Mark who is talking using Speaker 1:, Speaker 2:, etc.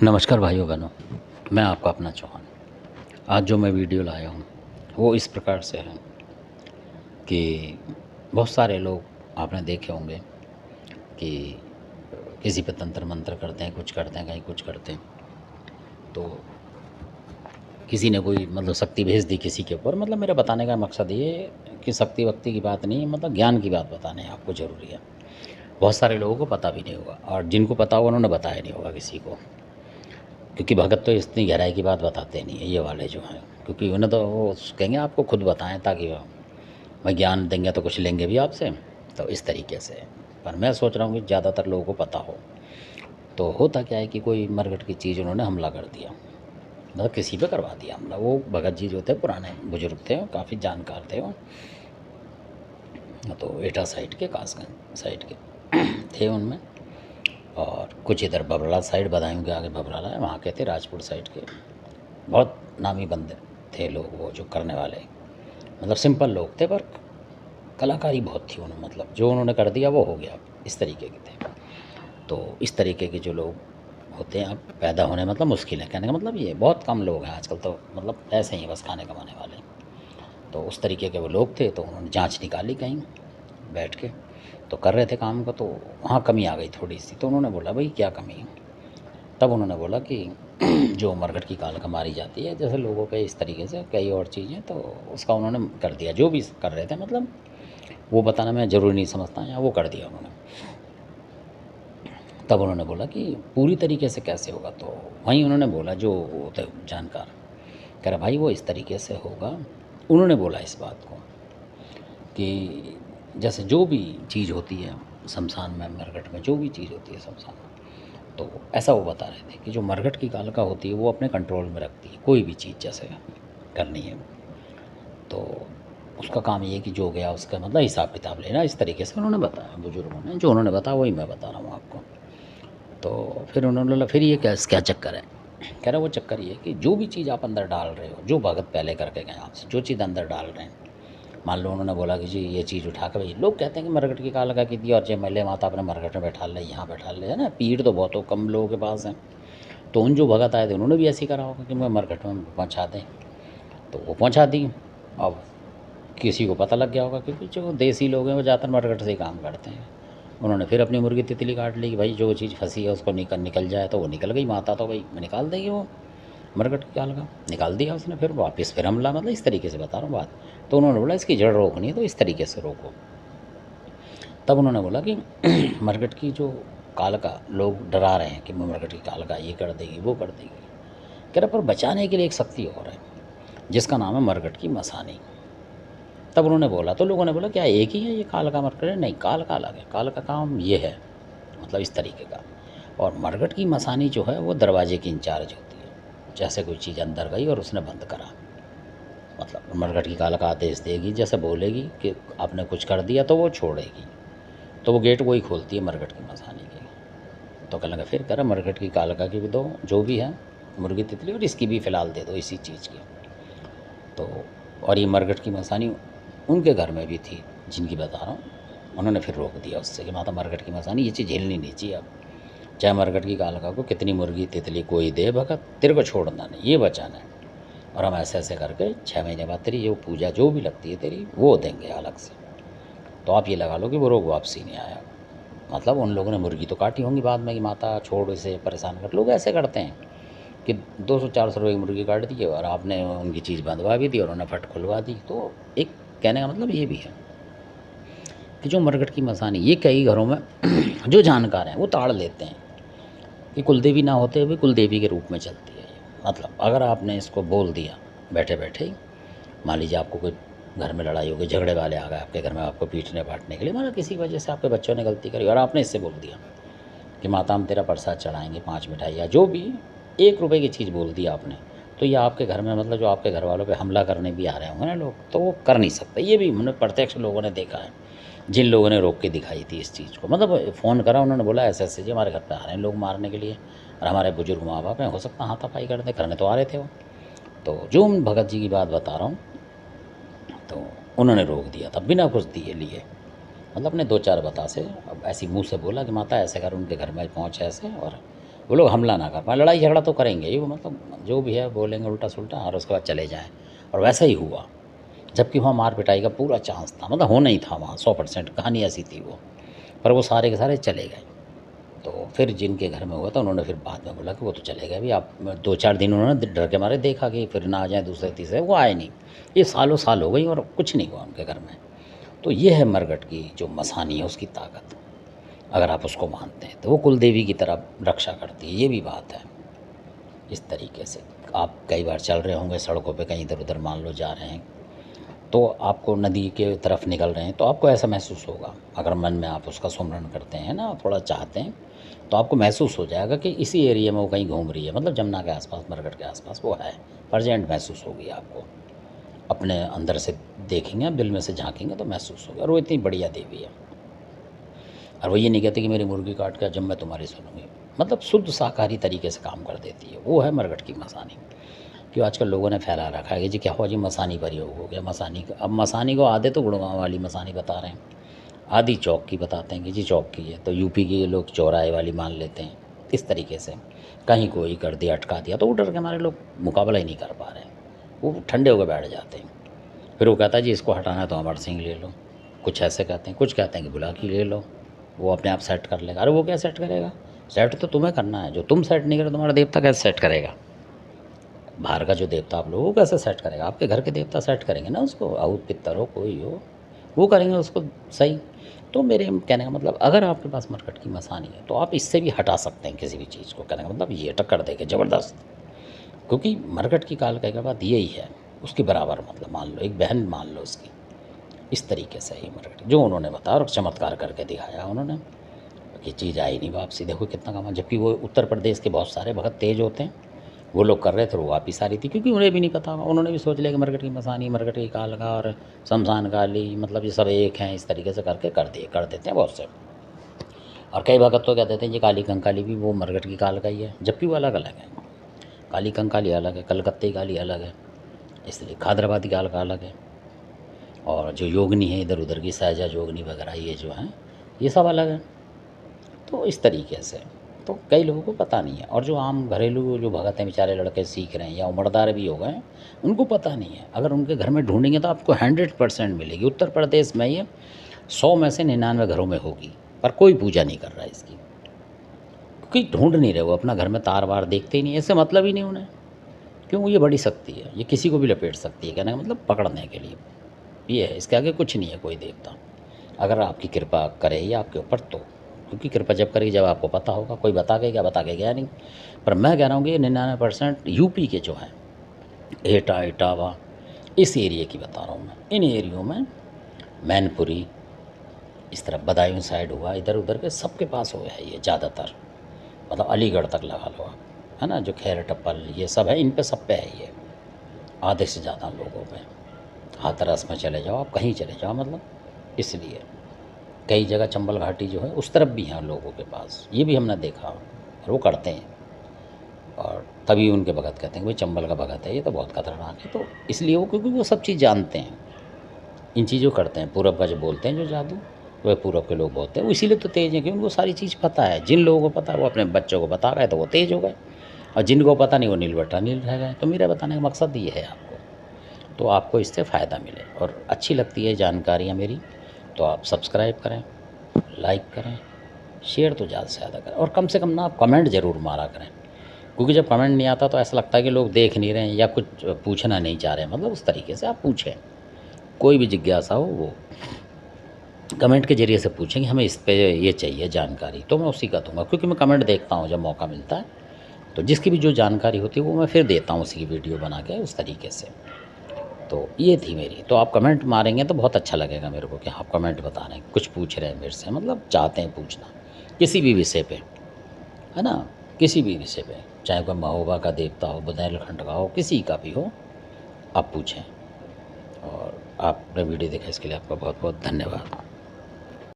Speaker 1: नमस्कार भाइयों बहनों, मैं आपका अपना चौहान। आज जो मैं वीडियो लाया हूँ वो इस प्रकार से है कि बहुत सारे लोग आपने देखे होंगे कि किसी पे तंत्र मंत्र करते हैं, कुछ करते हैं, कहीं कुछ करते हैं। तो किसी ने कोई शक्ति भेज दी किसी के ऊपर। मेरा बताने का मकसद ये है कि शक्ति वक्ति की बात नहीं, ज्ञान की बात बताने आपको ज़रूरी है। बहुत सारे लोगों को पता भी नहीं होगा, और जिनको पता होगा उन्होंने बताया नहीं होगा किसी को, क्योंकि भगत तो इतनी गहराई की बात बताते नहीं है ये वाले जो हैं। क्योंकि उन्हें तो वो कहेंगे आपको खुद बताएं, ताकि भाई ज्ञान देंगे तो कुछ लेंगे भी आपसे, तो इस तरीके से। पर मैं सोच रहा हूँ कि ज़्यादातर लोगों को पता हो। तो होता क्या है कि कोई मरघट की चीज़ उन्होंने हमला कर दिया, किसी पे करवा दिया हमला। वो भगत जी जो थे पुराने बुजुर्ग थे, काफ़ी जानकार थे वो। तो एटा साइड के, कासगंज साइड के थे उनमें, और कुछ इधर बबराला साइड, बदायूं के आगे बबराला है, वहाँ के थे, राजपुर साइड के। बहुत नामी बंदे थे लोग वो जो करने वाले। सिंपल लोग थे, पर कलाकारी बहुत थी उन्होंने। जो उन्होंने कर दिया वो हो गया, इस तरीके के थे। तो इस तरीके के जो लोग होते हैं अब पैदा होने मुश्किल है। कहने का मतलब ये बहुत कम लोग हैं आजकल, तो ऐसे ही बस खाने कमाने वाले। तो उस तरीके के वो लोग थे। तो उन्होंने जांच निकाली कहीं बैठ के, तो कर रहे थे काम को, तो वहाँ कमी आ गई थोड़ी सी। तो उन्होंने बोला भाई क्या कमी है। तब उन्होंने बोला कि जो मरघट की कालका मारी जाती है जैसे लोगों पे, इस तरीके से कई और चीज़ें, तो उसका उन्होंने कर दिया। जो भी कर रहे थे, वो बताना मैं ज़रूरी नहीं समझता, या वो कर दिया उन्होंने। तब उन्होंने बोला कि पूरी तरीके से कैसे होगा। तो वहीं उन्होंने बोला, जो थे जानकार, कह रहा भाई वो इस तरीके से होगा। उन्होंने बोला इस बात को कि जैसे जो भी चीज़ होती है शमशान में, मरघट में जो भी चीज़ होती है शमशान में, तो ऐसा वो बता रहे थे कि जो मरघट की कालका होती है वो अपने कंट्रोल में रखती है कोई भी चीज़ जैसे करनी है। तो उसका काम ये है कि जो गया उसका हिसाब किताब लेना, इस तरीके से उन्होंने बताया बुजुर्गों ने। जो उन्होंने बताया वही मैं बता रहा हूँ आपको। तो फिर उन्होंने बोला फिर ये क्या क्या चक्कर है। कह रहा वो चक्कर ये कि जो भी चीज़ आप अंदर डाल रहे हो, जो भगत पहले करके गए आपसे, जो चीज़ अंदर डाल रहे हैं, मान लो उन्होंने बोला कि जी ये चीज़ उठा कर, भाई लोग कहते हैं कि मरघट की कालका की दी और जय मल्ले माता अपने मरघट में बैठा ले, यहाँ बैठा ले, है ना। पीठ तो बहुत कम लोगों के पास है। तो उन जो भगत आए थे उन्होंने भी ऐसे ही करा होगा कि मैं मरघट में पहुँचा दें, तो वो पहुँचा दी। अब किसी को पता लग गया होगा, क्योंकि जो देसी लोग हैं वो ज़्यादातर मरघट से ही काम करते हैं। उन्होंने फिर अपनी मुर्गी तितली काट ली कि भाई जो चीज़ फंसी है उसको निकल जाए, तो वो निकल गई। माता तो भाई निकाल देगी वो मरघट की कालका, निकाल दिया उसने। फिर वापस फिर हमला, इस तरीके से बता रहा हूँ बात। तो उन्होंने बोला इसकी जड़ रोकनी है तो इस तरीके से रोको। तब उन्होंने बोला कि मरघट की जो कालका लोग डरा रहे हैं कि मरघट की कालका ये कर देगी वो कर देगी, कह रहा पर बचाने के लिए एक शक्ति और है जिसका नाम है मरघट की मसानी। तब उन्होंने बोला, तो लोगों ने बोला क्या एक ही है ये कालका मरघट? नहीं, कालका अलग है। कालका काम ये है इस तरीके का। और मरघट की मसानी जो है वो दरवाजे की इंचार्ज होती है। जैसे कोई चीज़ अंदर गई और उसने बंद करा, मरघट की कालका आदेश देगी, जैसे बोलेगी कि आपने कुछ कर दिया तो वो छोड़ेगी, तो वो गेट वही खोलती है मरघट की मसानी की। तो कहने लगा फिर कह मरघट की कालका की भी दो, जो भी है मुर्गी तितली, और इसकी भी फ़िलहाल दे दो इसी चीज़ की। तो और ये मरघट की मसानी उनके घर में भी थी जिनकी बता रहा हूँ। उन्होंने फिर रोक दिया उससे कि माता मरघट की मसानी ये चीज़ झेलनी नहीं चाहिए। अब चाहे मरघट की कालका को कितनी मुर्गी तितली कोई दे, भगत तेरे को छोड़ना नहीं, ये बचाना है। और हम ऐसे ऐसे करके 6 महीने बाद तेरी जो पूजा जो भी लगती है तेरी वो देंगे अलग से। तो आप ये लगा लो कि वो रोग वापसी नहीं आया। उन लोगों ने मुर्गी तो काटी होंगी बाद में कि माता छोड़, इसे परेशान कर। लोग ऐसे करते हैं कि 200-400 रुपये की मुर्गी काट दी और आपने उनकी चीज़ बंधवा भी दी और उन्हें फट खुलवा दी। तो एक कहने का मतलब ये भी है कि जो मरघट की मसानी ये कई घरों में जो जानकार हैं वो ताड़ लेते हैं कि कुलदेवी ना होते हुए कुलदेवी के रूप में चलती है ये। अगर आपने इसको बोल दिया बैठे बैठे ही, मान लीजिए आपको कोई घर में लड़ाई हो गई, झगड़े वाले आ गए आपके घर में आपको पीटने पाटने के लिए, किसी वजह से आपके बच्चों ने गलती करी और आपने इससे बोल दिया कि माता हम तेरा प्रसाद चढ़ाएंगे 5 मिठाई या जो भी 1 रुपए की चीज़ बोल दी आपने, तो ये आपके घर में जो आपके घर वालों पे हमला करने भी आ रहे होंगे ना लोग, तो वो कर नहीं सकते। ये भी मैंने प्रत्यक्ष लोगों ने देखा है, जिन लोगों ने रोक के दिखाई थी इस चीज़ को। फ़ोन करा, उन्होंने बोला ऐसे ऐसे जी हमारे घर पे आ रहे हैं लोग मारने के लिए, और हमारे बुजुर्ग माँ बाप हैं, हो सकता है हाथापाई करने तो आ रहे थे वो। तो जो भगत जी की बात बता रहा हूँ, तो उन्होंने रोक दिया था बिना कुछ दिए लिए। अपने 2-4 बता से अब ऐसी मुँह से बोला कि माता ऐसे कर, उनके घर में पहुँच ऐसे, और वो लोग हमला ना कर पाएँ। लड़ाई झगड़ा तो करेंगे ही, वो मतलब जो भी है बोलेंगे उल्टा सुल्टा और उसके बाद चले जाएँ, और वैसा ही हुआ। जबकि वहाँ मार पिटाई का पूरा चांस था, मतलब होना ही था वहाँ 100%, कहानी ऐसी थी वो। पर वो सारे के सारे चले गए। तो फिर जिनके घर में हुआ था उन्होंने फिर बाद में बोला कि वो तो चले गए अभी, आप 2-4 दिन उन्होंने डर के मारे देखा कि फिर ना आ जाए दूसरे तीसरे, वो आए नहीं। ये सालों साल हो गई और कुछ नहीं हुआ उनके घर में। तो ये है मरघट की जो मसानी है उसकी ताकत, अगर आप उसको मानते हैं तो वो कुलदेवी की तरह रक्षा करती है, ये भी बात है। इस तरीके से आप कई बार चल रहे होंगे सड़कों पे, कहीं इधर उधर मान लो जा रहे हैं, तो आपको नदी के तरफ निकल रहे हैं तो आपको ऐसा महसूस होगा, अगर मन में आप उसका सुमरन करते हैं ना, थोड़ा चाहते हैं, तो आपको महसूस हो जाएगा कि इसी एरिया में वो कहीं घूम रही है, मतलब जमुना के आसपास, मरघट के आसपास वो है, प्रेजेंट महसूस होगी आपको। अपने अंदर से देखेंगे आप, दिल में से झांकेंगे तो महसूस होगा। और वो इतनी बढ़िया देवी है, और वो ये नहीं कहती कि मेरी मुर्गी काट के जब मैं तुम्हारी सुनूंगी, मतलब शुद्ध शाकाहारी तरीके से काम कर देती है। वो है मरघट की मसानी। क्यों आजकल लोगों ने फैला रखा है कि जी क्या हुआ जी मसानी प्रयोग हो गया, मसानी का। अब मसानी को आधे तो गुड़गांव वाली मसानी बता रहे हैं, आधी चौक की बताते हैं कि जी चौक की है, तो यूपी के लोग चौराहे वाली मान लेते हैं। इस तरीके से कहीं कोई कर दिया, अटका दिया, तो वो डर के हमारे लोग मुकाबला ही नहीं कर पा रहे हैं, वो ठंडे होकर बैठ जाते हैं। फिर वो कहता है जी इसको हटाना है तो अमर सिंह ले लो, कुछ ऐसे कहते हैं, कुछ कहते हैं कि बुलाकी ले लो, वो अपने आप सेट कर लेगा। अरे वो क्या सेट करेगा, सेट तो तुम्हें करना है, जो तुम सेट नहीं करो तुम्हारा देवता कैसे सेट करेगा। बाहर का जो देवता आप लोगों को कैसे सेट करेगा, आपके घर के देवता सेट करेंगे ना उसको, आउत पित्तर हो कोई हो, वो करेंगे उसको सही। तो मेरे कहने का मतलब, अगर आपके पास मरकट की मसानी है तो आप इससे भी हटा सकते हैं किसी भी चीज़ को, कहने का मतलब ये टक्कर देके ज़बरदस्त। क्योंकि मरकट की काल का बात यही है, उसके बराबर, मतलब मान लो एक बहन मान लो उसकी, इस तरीके से ही मरकट जो उन्होंने बताया और चमत्कार करके दिखाया उन्होंने कि चीज़ आई नहीं वापसी, देखो कितना कमा। जबकि वो उत्तर प्रदेश के बहुत सारे भगत तेज होते हैं, वो लोग कर रहे थे, वो वापिस आ रही थी, क्योंकि उन्हें भी नहीं पता, उन्होंने भी सोच लिया कि मरकट की मसानी, मरकट की कालका और शमशान काली, मतलब ये सब एक हैं, इस तरीके से करके कर देते हैं बहुत से। और कई भगत तो कहते हैं ये काली कंकाली भी वो मरकट की काल का ही है, जबकि वो अलग अलग है। काली कंकाली अलग है, कलकत्ते काली अलग है, इसलिए खादराबादी काल का अलग है। और जो योगनी है इधर उधर की सहजा योगनी वगैरह ये जो हैं, ये सब अलग है। तो इस तरीके से तो कई लोगों को पता नहीं है, और जो आम घरेलू जो भगत हैं बेचारे, लड़के सीख रहे हैं या उम्रदार भी हो गए हैं, उनको पता नहीं है। अगर उनके घर में ढूंढेंगे तो आपको 100% मिलेगी। उत्तर प्रदेश में ये 100 में से 99 घरों में होगी, पर कोई पूजा नहीं कर रहा है इसकी, क्योंकि ढूंढ नहीं रहे, वो अपना घर में तार वार देखते ही नहीं, ऐसे मतलब ही नहीं उन्हें। क्यों, ये बड़ी शक्ति है, ये किसी को भी लपेट सकती है, कहने का मतलब पकड़ने के लिए ये है, इसके आगे कुछ नहीं है कोई देवता, अगर आपकी कृपा करे या आपके ऊपर तो। क्योंकि कृपा जब करेगी जब आपको पता होगा, कोई बता के क्या, बता के गया नहीं। पर मैं कह रहा हूँ कि 99% यूपी के जो हैं, एटा इटावा इस एरिया की बता रहा हूँ मैं, इन एरियो में मैनपुरी, इस तरफ बदायूं साइड हुआ, इधर उधर के सबके पास हुआ है ये ज़्यादातर, मतलब अलीगढ़ तक लगा लो आप, है ना, जो खैर टप्पल ये सब है, इन पे सब पे है ये, आधे से ज़्यादा लोगों पे। हाथरस में चले जाओ आप, कहीं चले जाओ, मतलब इसलिए कई जगह चंबल घाटी जो है उस तरफ भी हैं लोगों के पास, ये भी हमने देखा, और वो करते हैं। और तभी उनके भगत कहते हैं कि भाई चंबल का भगत है ये तो बहुत खतरनाक है, तो इसलिए वो, क्योंकि वो सब चीज़ जानते हैं, इन चीज़ों करते हैं। पूरब का जो बोलते हैं जो जादू, वह पूरब के लोग बोलते हैं, वो इसीलिए तो तेज़ हैं कि उनको सारी चीज़ पता है। जिन लोगों को पता है वो अपने बच्चों को बता गए तो वो तेज़ हो गए, और जिनको पता नहीं वो नीलबट्टा नील रह गए। तो मेरा बताने का मकसद ये है आपको, तो आपको इससे फ़ायदा मिले और अच्छी लगती है जानकारियाँ मेरी, तो आप सब्सक्राइब करें, लाइक करें, शेयर तो ज़्यादा से ज़्यादा करें, और कम से कम ना आप कमेंट ज़रूर मारा करें। क्योंकि जब कमेंट नहीं आता तो ऐसा लगता है कि लोग देख नहीं रहे हैं या कुछ पूछना नहीं चाह रहे हैं, मतलब उस तरीके से आप पूछें, कोई भी जिज्ञासा हो वो कमेंट के ज़रिए से पूछेंगे, हमें इस पे ये चाहिए जानकारी, तो मैं उसी का दूँगा। क्योंकि मैं कमेंट देखता हूँ जब मौका मिलता है, तो जिसकी भी जो जानकारी होती है वो मैं फिर देता हूँ, उसी की वीडियो बना के उस तरीके से। तो ये थी मेरी, तो आप कमेंट मारेंगे तो बहुत अच्छा लगेगा मेरे को कि आप कमेंट बता रहे हैं, कुछ पूछ रहे हैं मेरे से, मतलब चाहते हैं पूछना किसी भी विषय पे, है ना, किसी भी विषय पे, चाहे कोई महोबा का देवता हो, बुंदेलखंड का हो, किसी का भी हो, आप पूछें। और आपने वीडियो देखा इसके लिए आपका बहुत बहुत धन्यवाद।